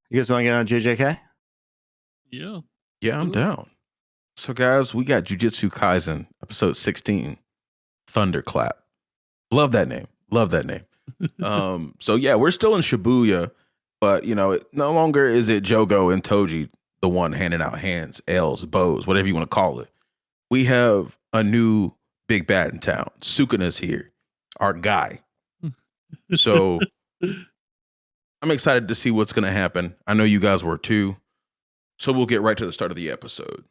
You guys want to get on JJK? Yeah. Yeah, I'm down. So, guys, we got Jujutsu Kaisen, episode 16, Thunderclap. Love that name. Love that name. So, yeah, we're still in Shibuya, but, no longer is it Jogo and Toji, the one handing out hands, L's, bows, whatever you want to call it. We have a new big bad in town. Sukuna's here, our guy. So, I'm excited to see what's going to happen. I know you guys were too. So, we'll get right to the start of the episode.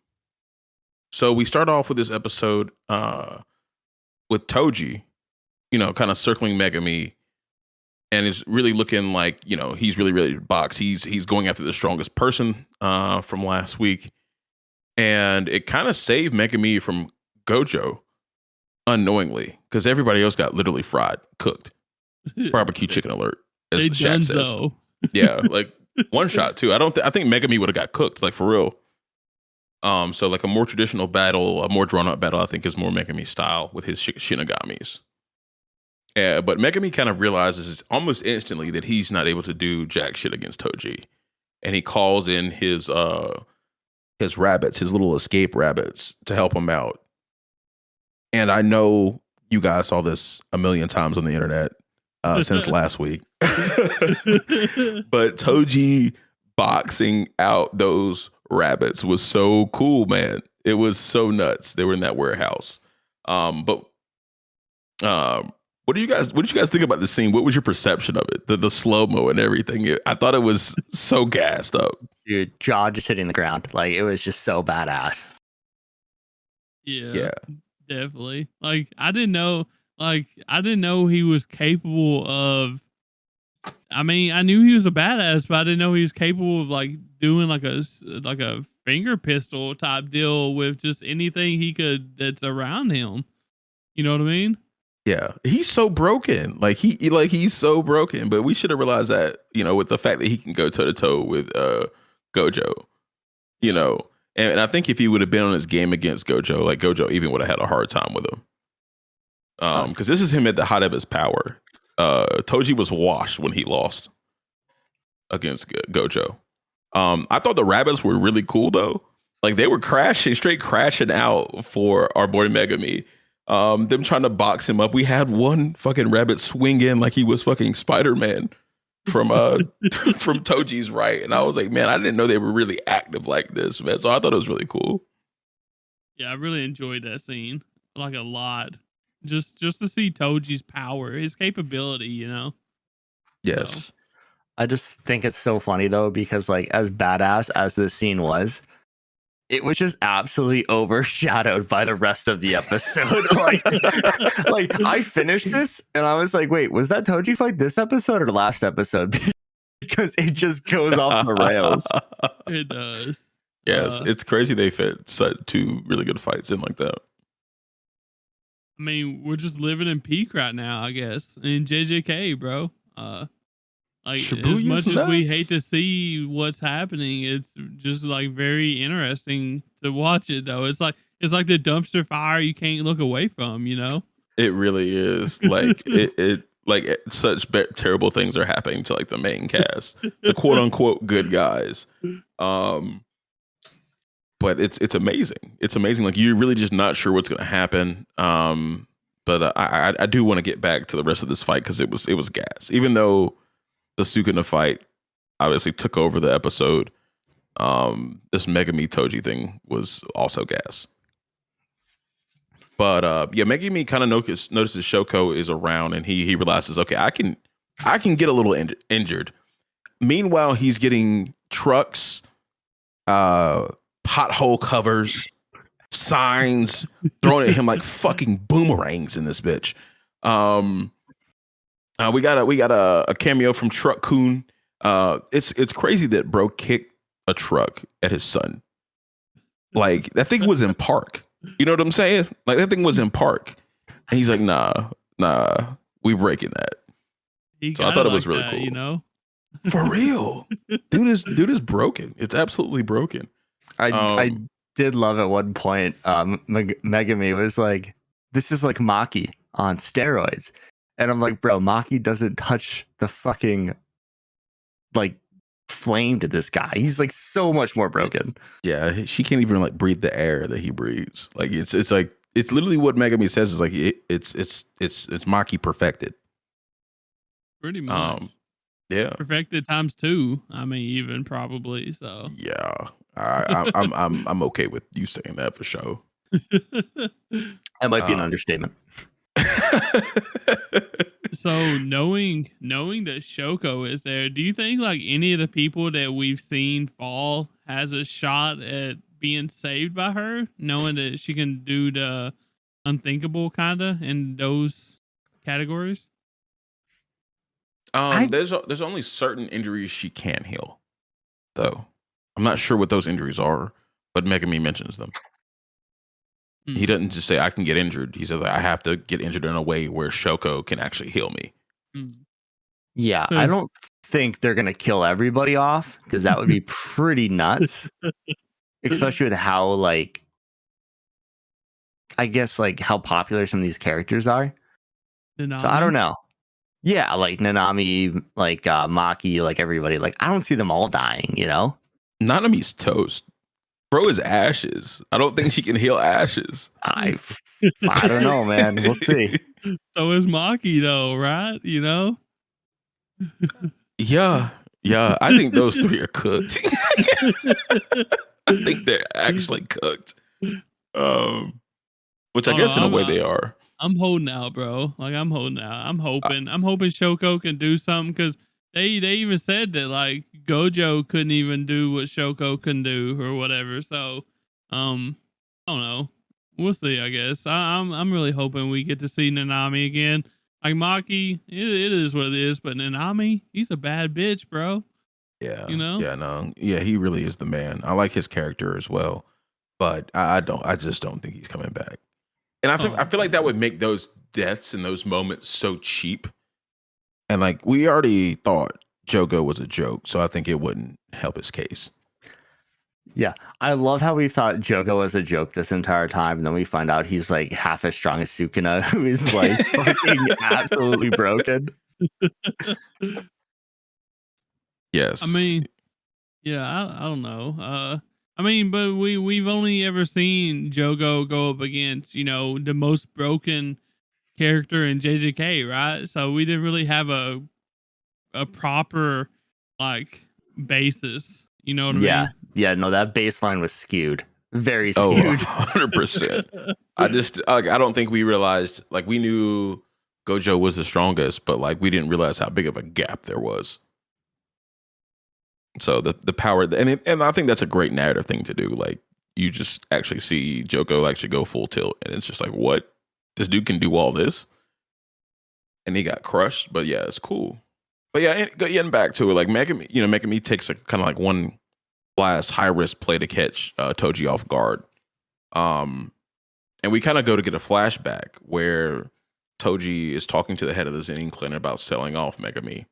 So we start off with this episode with Toji, kind of circling Megami, and is really looking like, he's really ready to box. He's going after the strongest person from last week, and it kind of saved Megami from Gojo unknowingly because everybody else got literally fried, cooked, barbecue chicken alert, as Shaq says. Yeah, like one shot too. I think Megami would have got cooked, like for real. So like a more traditional battle, a more drawn out battle, I think is more Megami style with his Shinagamis. But Megami kind of realizes almost instantly that he's not able to do jack shit against Toji, and he calls in his rabbits, his little escape rabbits, to help him out. And I know you guys saw this a million times on the internet since last week, but Toji boxing out those rabbits was so cool, man. It was so nuts. They were in that warehouse. But what did you guys think about the scene? What was your perception of it? The slow-mo and everything. I thought it was so gassed up. Dude, jaw just hitting the ground. Like, it was just so badass. Yeah. Definitely. Like, I didn't know he was capable of. I mean, I knew he was a badass, but I didn't know he was capable of like doing like a finger pistol type deal with just anything that's around him. You know what I mean? Yeah, he's so broken. He's so broken. But we should have realized that, with the fact that he can go toe to toe with Gojo, and I think if he would have been on his game against Gojo, like Gojo even would have had a hard time with him. Because this is him at the height of his power. Toji was washed when he lost against Gojo. I thought the rabbits were really cool though. Like they were straight crashing out for our boy Megami. Them trying to box him up. We had one fucking rabbit swing in like he was fucking Spider-Man from from Toji's right. And I was like, man, I didn't know they were really active like this, man. So I thought it was really cool. Yeah, I really enjoyed that scene. Like a lot. Just to see Toji's power, his capability, Yes. So, I just think it's so funny though, because like as badass as this scene was, it was just absolutely overshadowed by the rest of the episode. like I finished this and I was like, wait, was that Toji fight this episode or last episode? Because it just goes off the rails. It does. Yes, it's crazy they fit two really good fights in like that. I mean, we're just living in peak right now, I guess. In JJK, bro. Like as much as we hate to see what's happening, it's just like very interesting to watch it though. It's like the dumpster fire you can't look away from, It really is. Like such terrible things are happening to like the main cast, the quote unquote good guys. But it's amazing. It's amazing. Like you're really just not sure what's going to happen. But I do want to get back to the rest of this fight because it was gas. Even though the Sukuna fight obviously took over the episode, this Megami Toji thing was also gas. But Megami kind of notices Shoko is around, and he realizes, okay, I can get a little injured. Meanwhile, he's getting trucks, pothole covers, signs thrown at him like fucking boomerangs in this bitch. We got a cameo from Truck Kun. It's crazy that bro kicked a truck at his son. Like that thing was in park. You know what I'm saying? Like that thing was in park, and he's like, nah, we breaking that. So I thought it was really cool. For real, dude is broken. It's absolutely broken. I did love at one point. Megami was like, "This is like Maki on steroids," and I'm like, "Bro, Maki doesn't touch the fucking like flame to this guy. He's like so much more broken. Yeah, she can't even like breathe the air that he breathes. Like it's like it's literally what Megami says is like it's Maki perfected. Pretty much. Yeah. Perfected times 2. I mean, even probably. So Yeah. I'm okay with you saying that for sure. That might be an understatement. So knowing that Shoko is there, do you think like any of the people that we've seen fall has a shot at being saved by her, knowing that she can do the unthinkable kinda in those categories? There's only certain injuries she can heal, though. I'm not sure what those injuries are, but Megami mentions them. He doesn't just say I can get injured. He says I have to get injured in a way where Shoko can actually heal me. Yeah, I don't think they're gonna kill everybody off because that would be pretty nuts. Especially with how like I guess like how popular some of these characters are. Nanami? So I don't know. Yeah, like Nanami, like Maki, like everybody. Like I don't see them all dying, you know? Nanami's toast. Bro is ashes. I don't think she can heal ashes. I don't know, man. We'll see. So is Maki though, right? You know? Yeah. I think those three are cooked. I think they're actually cooked. Which I guess in a way they are. I'm holding out, bro. Like I'm holding out. I'm hoping Shoko can do something because they even said that like Gojo couldn't even do what Shoko can do or whatever. So I don't know. We'll see, I guess. I'm really hoping we get to see Nanami again. Like Maki, it is what it is, but Nanami, he's a bad bitch, bro. Yeah. You know? Yeah, no. Yeah, he really is the man. I like his character as well. But I just don't think he's coming back. And I feel like that would make those deaths and those moments so cheap. And like we already thought Jogo was a joke, so I think it wouldn't help his case. Yeah, I love how we thought Jogo was a joke this entire time, and then we find out he's like half as strong as Sukuna, who is like fucking absolutely broken. Yes. I mean, yeah, I don't know. I mean, but we've only ever seen Jogo go up against, you know, the most broken character in JJK, right? So we didn't really have a proper like basis. You know what I mean? Yeah, no, that baseline was skewed. Very Oh, skewed. 100%. I don't think we realized, like, we knew Gojo was the strongest, but like we didn't realize how big of a gap there was. So the power, and I think that's a great narrative thing to do. Like you just actually see Joko actually go full tilt, and it's just like, what? This dude can do all this, and he got crushed. But yeah, it's cool. But yeah, getting back to it, like Megami takes a kind of like one last high risk play to catch Toji off guard. And we kind of go to get a flashback where Toji is talking to the head of the Zenin clan about selling off Megami.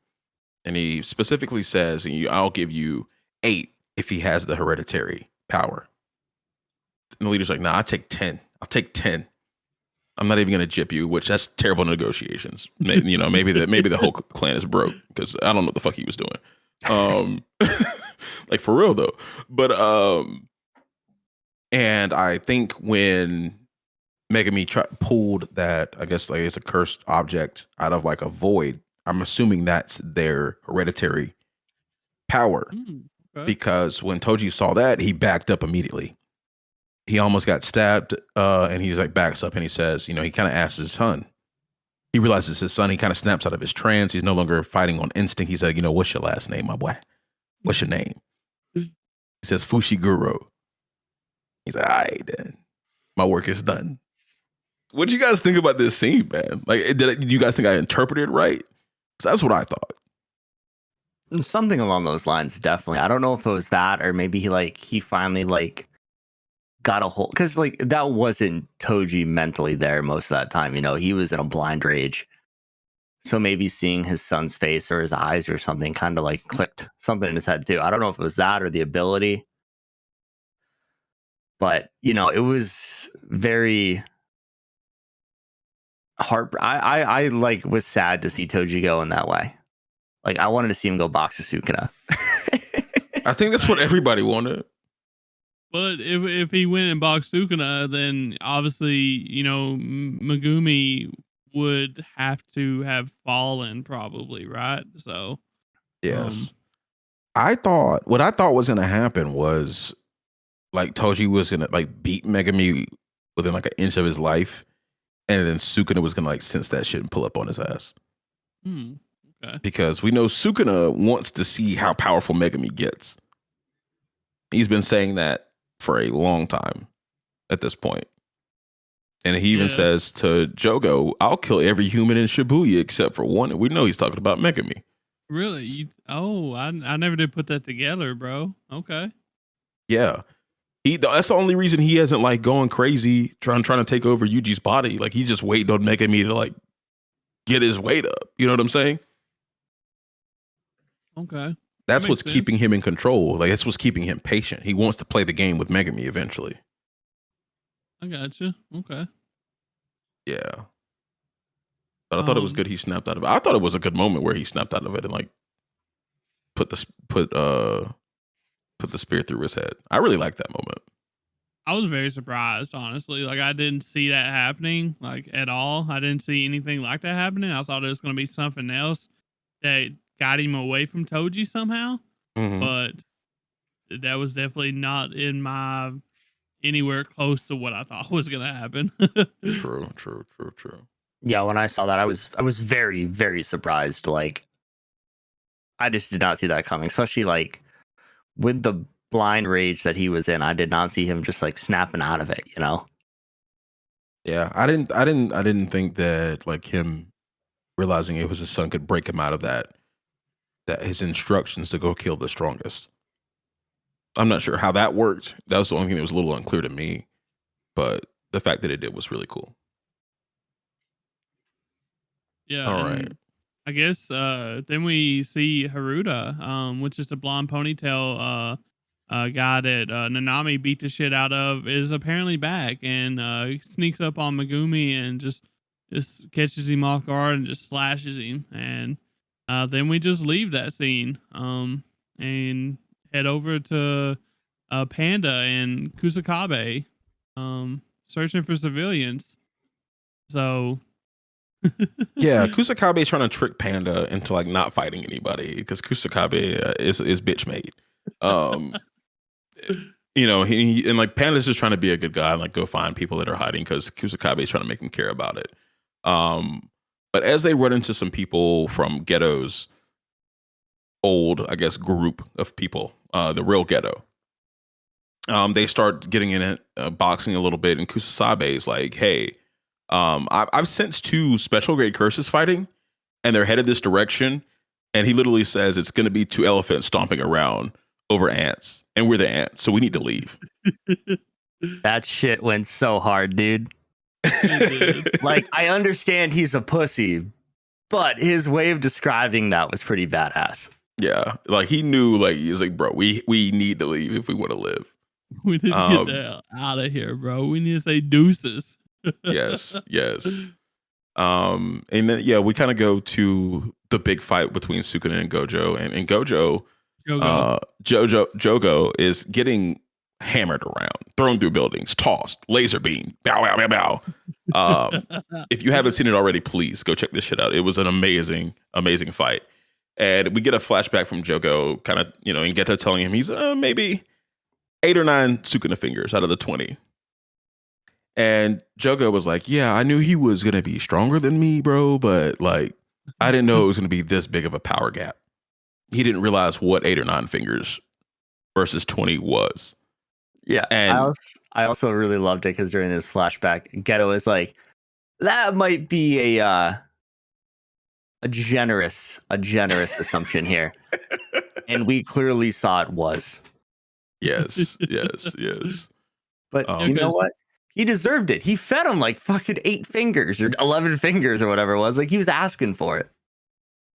And he specifically says, I'll give you 8 if he has the hereditary power. And the leader's like, nah, I'll take 10. I'll take 10. I'm not even going to jip you, which that's terrible negotiations. Maybe the whole clan is broke because I don't know what the fuck he was doing. Like for real though. But and I think when Megami pulled that, I guess like it's a cursed object out of like a void, I'm assuming that's their hereditary power. Okay. Because when Toji saw that, he backed up immediately. He almost got stabbed, and he's like backs up and he says, he kind of asks his son. He realizes his son. He kind of snaps out of his trance. He's no longer fighting on instinct. He's like, what's your last name, my boy? What's your name? He says Fushiguro. He's like, all right, then. My work is done. What do you guys think about this scene, man? Like, did you guys think I interpreted it right? Because that's what I thought. Something along those lines, definitely. I don't know if it was that or maybe he finally got a hold, because like that wasn't Toji mentally there most of that time. He was in a blind rage. So maybe seeing his son's face or his eyes or something kind of like clicked something in his head too. I don't know if it was that or the ability, but it was very I was sad to see Toji go in that way. Like I wanted to see him go box Sukuna. I think that's what everybody wanted. But if he went and boxed Sukuna, then obviously, Megumi would have to have fallen probably, right? So, Yes. What I thought was gonna happen was like Toji was gonna like beat Megami within like an inch of his life, and then Sukuna was gonna like sense that shit and pull up on his ass. Okay. Because we know Sukuna wants to see how powerful Megami gets. He's been saying that for a long time at this point. And he even says to Jogo, I'll kill every human in Shibuya except for one. And we know he's talking about Megami. Really? I never did put that together, bro. Okay. Yeah. That's the only reason he hasn't like going crazy trying to take over Yuji's body. Like he's just waiting on Megami to like get his weight up. You know what I'm saying? Okay. That's what's keeping him in control. Like that's what's keeping him patient. He wants to play the game with Megami eventually. I gotcha. Okay. Yeah. But I thought it was good he snapped out of it. I thought it was a good moment where he snapped out of it and like put the spear through his head. I really liked that moment. I was very surprised, honestly. Like I didn't see that happening like at all. I didn't see anything like that happening. I thought it was going to be something else that got him away from Toji somehow. Mm-hmm. But that was definitely not in my anywhere close to what I thought was going to happen. True. Yeah, when I saw that, I was very, very surprised. Like, I just did not see that coming, especially like with the blind rage that he was in. I did not see him just like snapping out of it, you know? Yeah, I didn't think that like him realizing it was his son could break him out of that his instructions to go kill the strongest. I'm not sure how that worked. That was the only thing that was a little unclear to me, but the fact that it did was really cool. Yeah. All right. I guess then we see Haruta, which is the blonde ponytail guy that Nanami beat the shit out of, is apparently back and sneaks up on Megumi and just catches him off guard and just slashes him. And then we just leave that scene and head over to Panda and Kusakabe searching for civilians. So yeah, Kusakabe is trying to trick Panda into like not fighting anybody because Kusakabe is bitch made. He and like Panda's just trying to be a good guy and like go find people that are hiding because Kusakabe is trying to make him care about it. But as they run into some people from Ghetto's old, I guess, group of people, the real Ghetto, they start getting in it, boxing a little bit, and Kusasabe is like, hey, I've sensed 2 special grade curses fighting, and they're headed this direction. And he literally says it's going to be 2 elephants stomping around over ants, and we're the ants, so we need to leave. That shit went so hard, dude. Like, I understand he's a pussy, but his way of describing that was pretty badass. Yeah, like he knew, like he's like, bro, we need to leave if we want to live. We need to get the hell out of here, bro. We need to say deuces. yes. And then we kind of go to the big fight between Sukuna and Gojo, and Jogo is getting hammered around, thrown through buildings, tossed, laser beam, bow, bow, bow, bow. If you haven't seen it already, please go check this shit out. It was an amazing fight. And we get a flashback from Jogo, kind of, and Geto telling him he's maybe 8 or 9 Sukuna fingers out of the 20. And Jogo was like, yeah, I knew he was going to be stronger than me, bro, but like, I didn't know it was going to be this big of a power gap. He didn't realize what 8 or 9 fingers versus 20 was. Yeah. And I also really loved it because during this flashback, Geto is like, that might be a generous assumption here. And we clearly saw it was. Yes. But you know what? He deserved it. He fed him like fucking 8 fingers or 11 fingers or whatever it was. Like he was asking for it.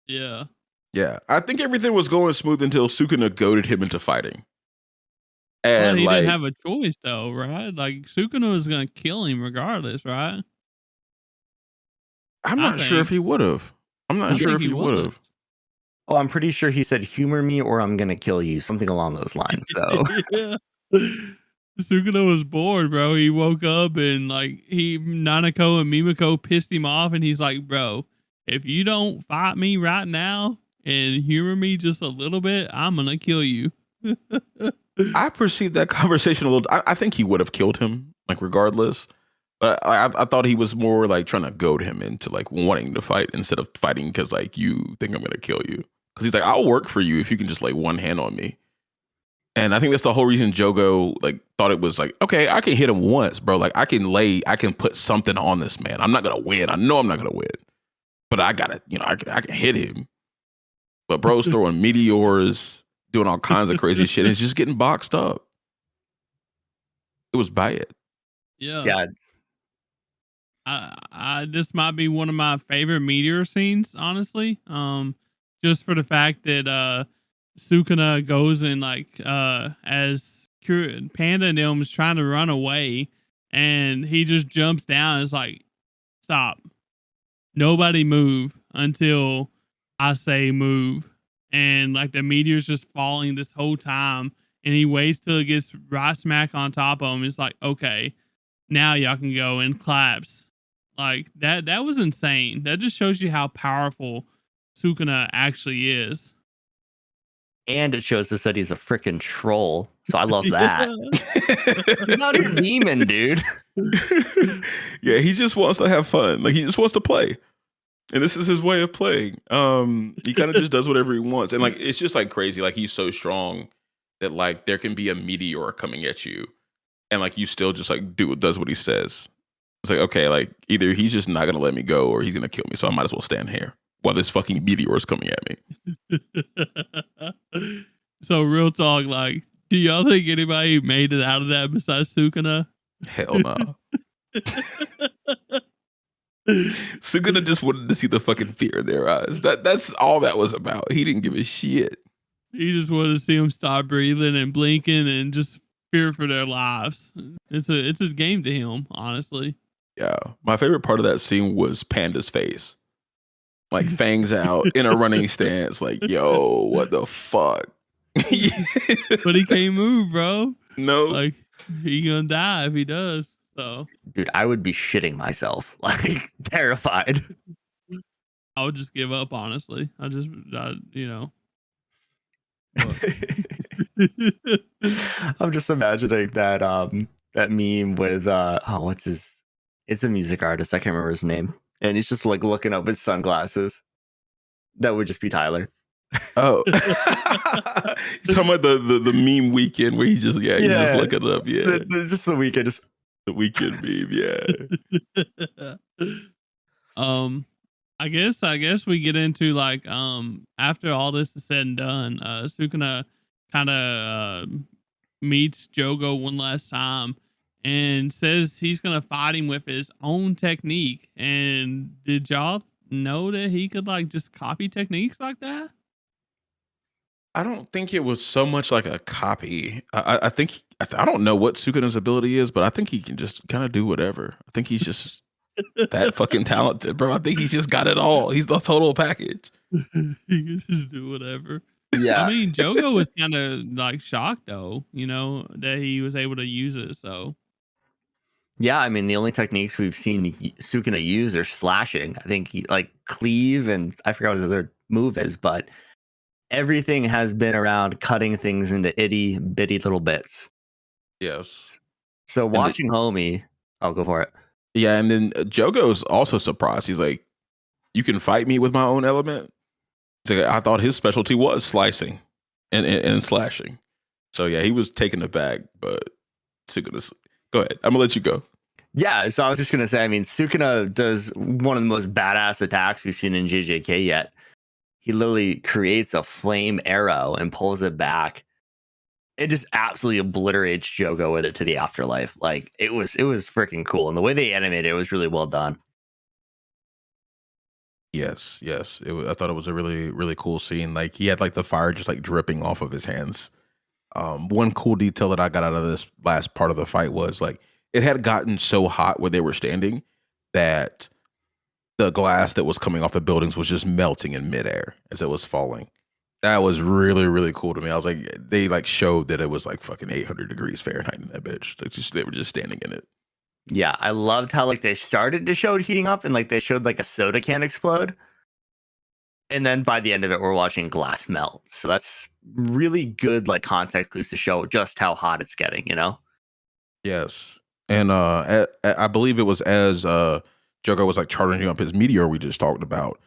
Yeah. Yeah. I think everything was going smooth until Sukuna goaded him into fighting. And he didn't have a choice though, right? Like Sukuna was gonna kill him regardless, right? I'm not sure if he would have. I'm not sure if he would have. Oh, I'm pretty sure he said humor me or I'm gonna kill you, something along those lines. So Yeah. Sukuna was bored, bro. He woke up and like Nanako and Mimiko pissed him off, and he's like, "Bro, if you don't fight me right now and humor me just a little bit, I'm gonna kill you." I perceived that conversation a little. I think he would have killed him, like regardless. But I thought he was more like trying to goad him into like wanting to fight instead of fighting because like you think I'm gonna kill you. Because he's like, I'll work for you if you can just like one hand on me. And I think that's the whole reason Jogo like thought it was like, okay, I can hit him once, bro. Like I can put something on this man. I'm not gonna win. I know I'm not gonna win, but I gotta, I can hit him. But bro's throwing meteors, doing all kinds of crazy shit. And it's just getting boxed up. It was bad. Yeah. yeah, I this might be one of my favorite meteor scenes, honestly. Just for the fact that Sukuna goes and like as Panda and them is trying to run away, and he just jumps down and is like, "Stop! Nobody move until I say move." And like the meteor's just falling this whole time, and he waits till it gets right smack on top of him. It's like, okay, now y'all can go, and claps. Like that was insane. That just shows you how powerful Sukuna actually is. and it shows us that he's a freaking troll. So I love that. He's not a demon, dude. Yeah, he just wants to have fun. Like he just wants to play. And this is his way of playing. He kind of just does whatever he wants. And like it's just like crazy. Like he's so strong that like there can be a meteor coming at you. And like you still just like does what he says. It's like, okay, like either he's just not gonna let me go or he's gonna kill me. So I might as well stand here while this fucking meteor is coming at me. So real talk, like, do y'all think anybody made it out of that besides Sukuna? Hell no. Sukuna just wanted to see the fucking fear in their eyes. That's all that was about. He didn't give a shit. He just wanted to see them stop breathing and blinking and just fear for their lives. It's a game to him, honestly. Yeah. My favorite part of that scene was Panda's face. Like fangs out in a running stance, like, yo, what the fuck? But he can't move, bro. No. Like he gonna die if he does. So dude, I would be shitting myself, like terrified. I would just give up, honestly. I'm just imagining that meme with what's his, it's a music artist, I can't remember his name, and he's just like looking up his sunglasses. That would just be Tyler. Oh. You're talking about the meme weekend where he's just just looking it up. Yeah. Just the weekend, just the weekend meme, yeah. I guess we get into like after all this is said and done, Sukuna kind of meets Jogo one last time and says he's gonna fight him with his own technique. And did y'all know that he could like just copy techniques like that? I don't think it was so much like a copy. I think I don't know what Sukuna's ability is, but I think he can just kind of do whatever. I think he's just that fucking talented, bro. I think he's just got it all. He's the total package. He can just do whatever. Yeah. I mean, Jogo was kind of like shocked though, that he was able to use it. So yeah, I mean, the only techniques we've seen Sukuna use are slashing. I think he like cleave, and I forgot what his other move is, but everything has been around cutting things into itty bitty little bits. Yes. So watching Homie, I'll go for it. Yeah, and then Jogo's also surprised. He's like, "You can fight me with my own element." He's like, I thought his specialty was slicing and slashing. So yeah, he was taken aback. But Sukuna's, go ahead. I'm gonna let you go. Yeah, so I was just gonna say, I mean, Sukuna does one of the most badass attacks we've seen in JJK yet. He literally creates a flame arrow and pulls it back. It just absolutely obliterates Jogo with it to the afterlife. Like it was freaking cool, and the way they animated it was really well done. Yes. I thought it was a really, really cool scene. Like he had like the fire just like dripping off of his hands. One cool detail that I got out of this last part of the fight was like it had gotten so hot where they were standing that the glass that was coming off the buildings was just melting in midair as it was falling. That was really, really cool to me. I was like, they like showed that it was like fucking 800 degrees Fahrenheit in that bitch. Like just they were just standing in it. Yeah, I loved how like they started to show it heating up and like they showed like a soda can explode. And then by the end of it, we're watching glass melt. So that's really good like context clues to show just how hot it's getting, you know? Yes. And I believe it was as Jogo was like charging up his meteor we just talked about.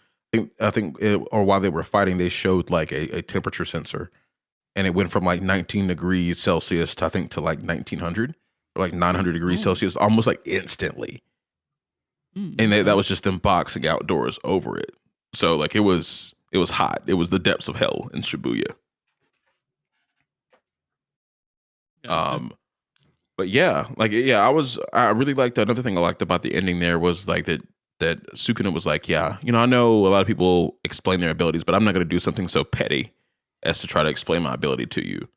Or while they were fighting, they showed like a temperature sensor, and it went from like 19 degrees Celsius to I think to like 1900 or like 900 degrees Oh. Celsius, almost like instantly. And that was just them boxing outdoors over it. So like it was hot. It was the depths of hell in Shibuya. Gotcha. But yeah, like I really liked another thing I liked about the ending there was like that Sukuna was like, yeah, I know a lot of people explain their abilities, but I'm not going to do something so petty as to try to explain my ability to you.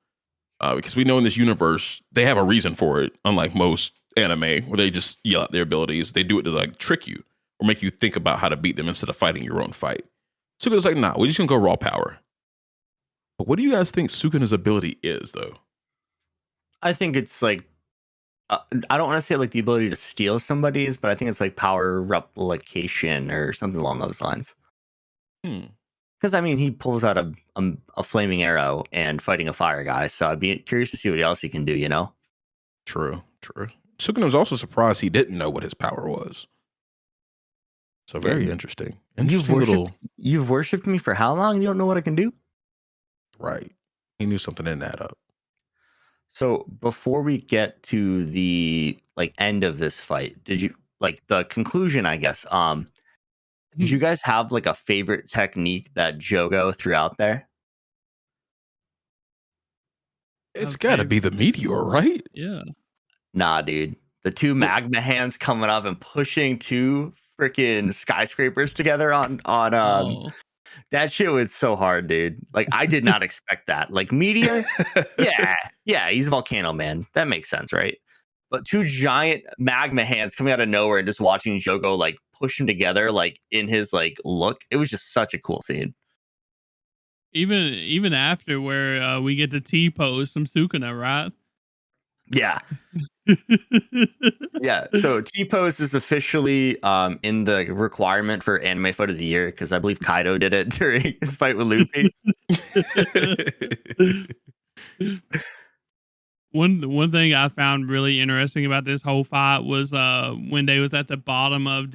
Because we know in this universe they have a reason for it, unlike most anime where they just yell out their abilities. They do it to like trick you or make you think about how to beat them instead of fighting your own fight. Sukuna's like, nah, we're just gonna go raw power. But what do you guys think Sukuna's ability is, though? I think it's like I don't want to say like the ability to steal somebody's, but I think it's like power replication or something along those lines. Because I mean, he pulls out a flaming arrow and fighting a fire guy, so I'd be curious to see what else he can do. You know? True. Sukuna was also surprised he didn't know what his power was. So very interesting. You've worshipped me for how long? You don't know what I can do? Right. He knew something didn't add up. So before we get to the like end of this fight, did you like the conclusion, I guess? Did you guys have like a favorite technique that Jogo threw out there? It's got to be the meteor, right? Yeah. Nah, dude. The two magma hands coming up and pushing two freaking skyscrapers together on that shit was so hard, dude. Like I did not expect that. Like meteor, yeah, he's a volcano man. That makes sense, right? But two giant magma hands coming out of nowhere and just watching Jogo like push them together, like in his like look. It was just such a cool scene. Even after where we get the T pose from Sukuna, right? Yeah. Yeah. So T pose is officially in the requirement for anime fight of the year because I believe Kaido did it during his fight with Luffy. One thing I found really interesting about this whole fight was when they was at the bottom of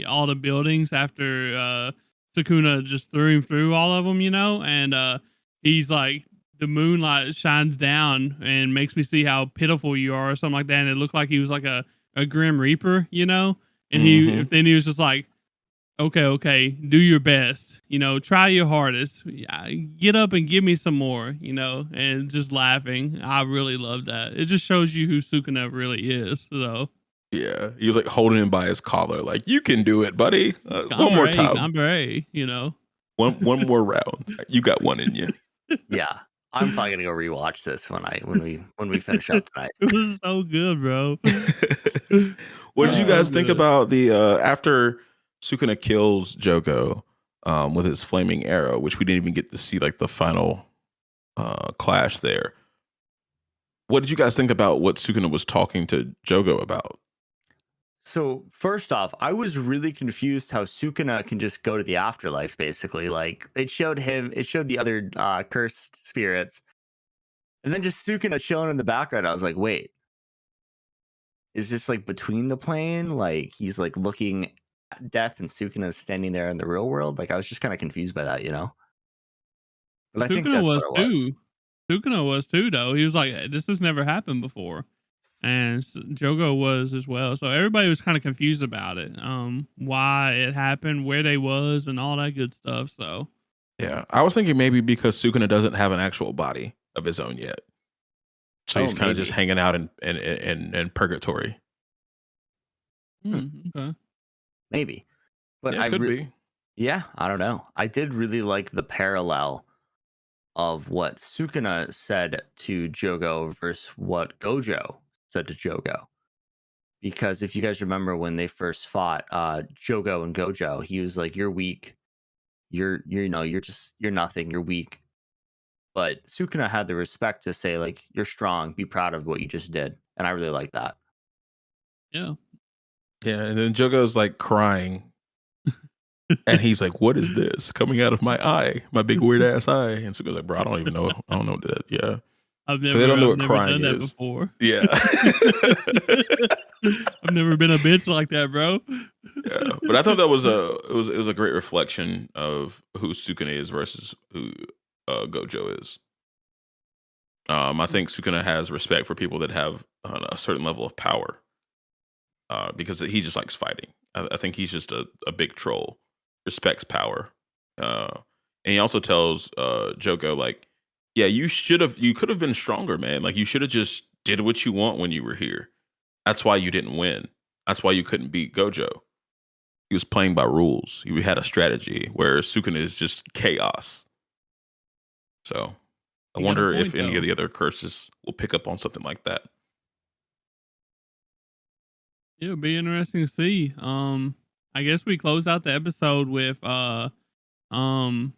all the buildings after Sukuna just threw him through all of them, and he's like the moonlight shines down and makes me see how pitiful you are or something like that, and it looked like he was like a grim reaper, and then he was just like, okay, do your best, try your hardest, get up and give me some more, and just laughing. I really love that. It just shows you who Sukuna really is. So yeah, he was like holding him by his collar, like, you can do it, buddy. One more time. I'm brave, one more round. You got one in you. Yeah. I'm probably gonna go rewatch this when we finish up tonight. It was so good, bro. What did you guys think about the after Sukuna kills Jogo with his flaming arrow, which we didn't even get to see like the final clash there? What did you guys think about what Sukuna was talking to Jogo about? So first off, I was really confused how Sukuna can just go to the afterlife. Basically, like it showed the other cursed spirits, and then just Sukuna chilling in the background. I was like, wait, is this like between the plane? Like he's like looking at death, and Sukuna standing there in the real world. Like I was just kind of confused by that, But I think Sukuna that's was what it was. too. Sukuna was too, though. He was like, this has never happened before. And Jogo was as well. So everybody was kind of confused about it. Why it happened, where they was, and all that good stuff. So yeah, I was thinking maybe because Sukuna doesn't have an actual body of his own yet, so he's kind of just hanging out in purgatory. Okay, maybe, but yeah, could be. Yeah, I don't know. I did really like the parallel of what Sukuna said to Jogo versus what Gojo said to Jogo. Because if you guys remember when they first fought Jogo and Gojo, he was like, "You're weak. You're nothing. You're weak." but Sukuna had the respect to say, like, you're strong, be proud of what you just did. And I really like that. Yeah. Yeah, and then Jogo's like crying, and he's like, "What is this coming out of my eye, my big weird ass eye?" And Sukuna's like, "Bro, I don't even know. I don't know that." Yeah, I've so they don't know I've what never crying done that is. before. Yeah, I've never been a bitch like that, bro. yeah. But I thought that was it was a great reflection of who Sukuna is versus who Gojo is. I think Sukuna has respect for people that have a certain level of power, because he just likes fighting. I think he's just a big troll, respects power, and he also tells Jogo like, "Yeah, you could have been stronger, man. Like you should have just did what you want when you were here. That's why you didn't win. That's why you couldn't beat Gojo. He was playing by rules. He had a strategy, whereas Sukuna is just chaos. So I You got a wonder if point, any of though. the other curses will pick up on something like that." It'll be interesting to see. I guess we close out the episode with um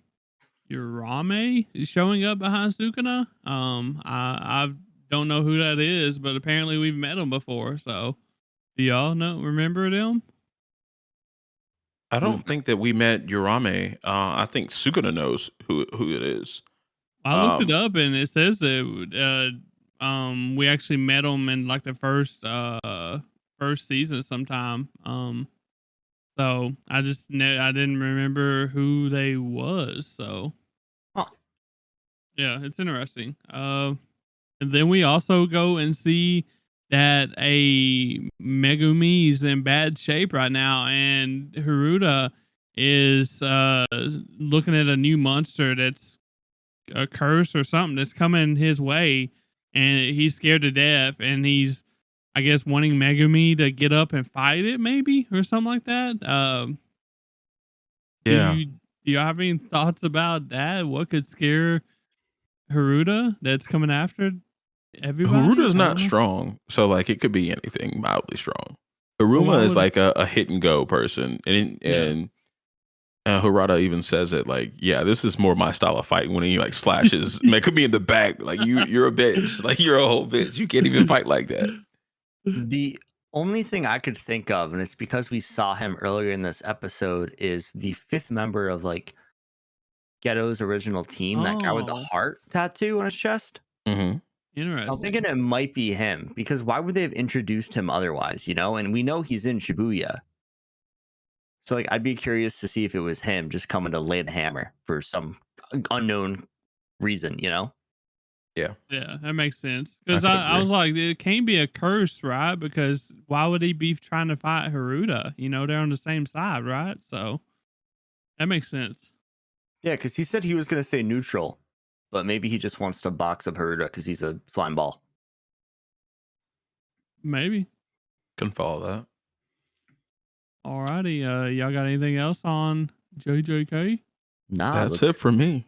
Urame showing up behind Sukuna. I don't know who that is, but apparently we've met him before. So do y'all remember them? I We've don't think that we met Urame. I think Sukuna knows who it is. I looked it Um, up and it says that we actually met him in like the first season sometime. So I just I didn't remember who they was. So huh. yeah, it's interesting. And then we also go and see that a Megumi's in bad shape right now, and Haruta is looking at a new monster that's a curse or something that's coming his way, and he's scared to death, and he's, I guess, wanting Megumi to get up and fight it, maybe, or something like that. Do yeah, you have any thoughts about that? What could scare Haruta that's coming after everybody? Haruto's I not don't know. strong, so like it could be anything mildly strong. Well, why Haruma is would like a hit and go person, and yeah. Harada even says it like, "Yeah, this is more my style of fighting." When he like slashes, man, could be in the back, like you're a bitch, like you're a whole bitch. You can't even fight like that. The only thing I could think of, and it's because we saw him earlier in this episode, is the fifth member of like Ghetto's original team, that guy with the Oh, heart tattoo on his chest. Hmm. I'm thinking interesting. it might be him because why would they have introduced him otherwise, you know? And we know he's in Shibuya. So like I'd be curious to see if it was him just coming to lay the hammer for some unknown reason, you know? Yeah, Yeah, that makes sense. I Because could I agree. was like, it can't be a curse, right? Because why would he be trying to fight Haruta? You know, they're on the same side, right? So that makes sense. Yeah, because he said he was gonna say neutral, but maybe he just wants to box up Haruta because he's a slime ball. Maybe. Can follow that. Alrighty. Y'all got anything else on JJK? Nah, That's let's it for me.